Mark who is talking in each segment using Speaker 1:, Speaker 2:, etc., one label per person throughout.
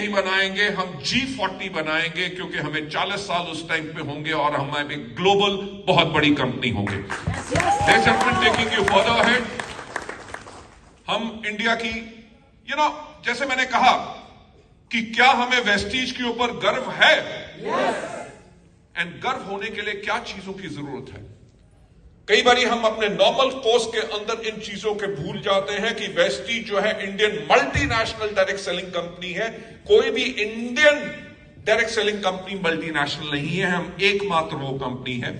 Speaker 1: नहीं बनाएंगे, हम G40 बनाएंगे, क्योंकि हमें 40 साल उस टाइम पे होंगे और हम एक ग्लोबल बहुत बड़ी कंपनी होंगे। टेकिंग यू फर्दर अहेड, हम इंडिया की जैसे मैंने कहा कि क्या हमें वेस्टीज के ऊपर गर्व है, एंड गर्व होने के लिए क्या चीजों की जरूरत है। कई बार हम अपने नॉर्मल कोर्स के अंदर इन चीजों के भूल जाते हैं कि वेस्टीज जो है Indian multinational direct selling company है। कोई भी Indian direct selling company multinational नहीं है, हम एकमात्र वो कंपनी है।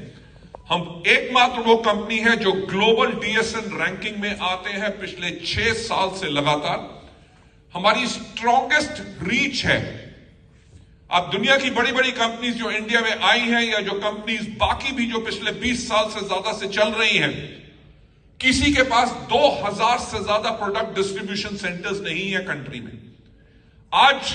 Speaker 1: हम एकमात्र वो कंपनी है जो ग्लोबल डीएसएन रैंकिंग में आते हैं पिछले 6 साल से लगातार। हमारी स्ट्रॉन्गेस्ट रीच है। अब दुनिया की बड़ी बड़ी कंपनीज जो इंडिया में आई हैं, या जो कंपनीज बाकी भी जो पिछले 20 साल से ज्यादा से चल रही हैं, किसी के पास 2000 से ज्यादा प्रोडक्ट डिस्ट्रीब्यूशन सेंटर्स नहीं है कंट्री में। आज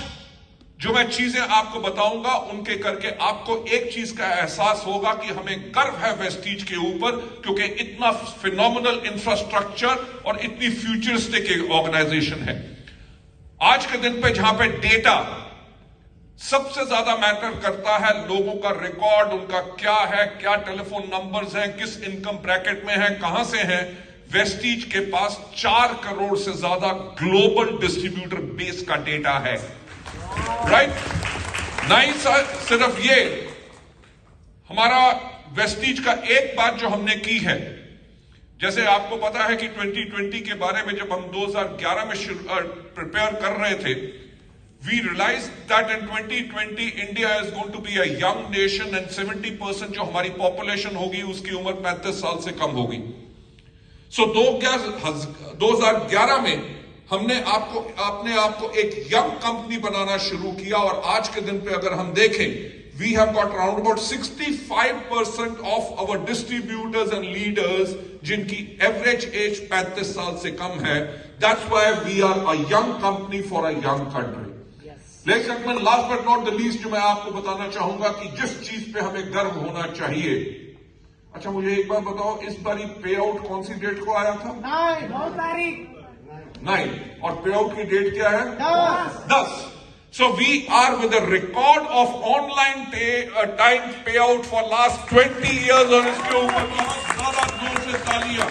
Speaker 1: जो मैं चीजें आपको बताऊंगा, उनके करके आपको एक चीज का एहसास होगा कि हमें गर्व है वेस्टीज के ऊपर, क्योंकि इतना फिनोमिनल इंफ्रास्ट्रक्चर और इतनी फ्यूचरिस्टिक ऑर्गेनाइजेशन है। आज के दिन पे जहां पे डेटा सबसे ज्यादा मैटर करता है, लोगों का रिकॉर्ड, उनका क्या है, क्या टेलीफोन नंबर्स हैं, किस इनकम ब्रैकेट में है, कहां से हैं, वेस्टीज के पास 4 करोड़ से ज्यादा ग्लोबल डिस्ट्रीब्यूटर बेस का डेटा है। राइट? नहीं सिर्फ ये, हमारा वेस्टीज का एक बात जो हमने की है, जैसे आपको पता है कि 2020 के बारे में जब हम 2011 में प्रिपेयर कर रहे थे, we realized that in 2020 India is going to be a young nation and 70% जो हमारी पॉपुलेशन होगी उसकी उम्र 35 साल से कम होगी। सो 2011 में हमने अपने आप को एक यंग कंपनी बनाना शुरू किया, और आज के दिन पे अगर हम देखें, we have got around about 65% of our distributors and leaders जिनकी एवरेज एज 35 साल से कम है। That's why we are a young company for a young country। लेकिन last but not the least जो मैं आपको बताना चाहूंगा कि जिस चीज पे हमें गर्व होना चाहिए। अच्छा, मुझे एक बार बताओ, इस बारी पे आउट कौन सी डेट को आया था?
Speaker 2: 9 तारीख।
Speaker 1: 9, और पे आउट की डेट क्या है? 10। So we are with a record of online time pay out for last 20 years, और इसके ऊपर बहुत ज्यादा जोर से तालियां।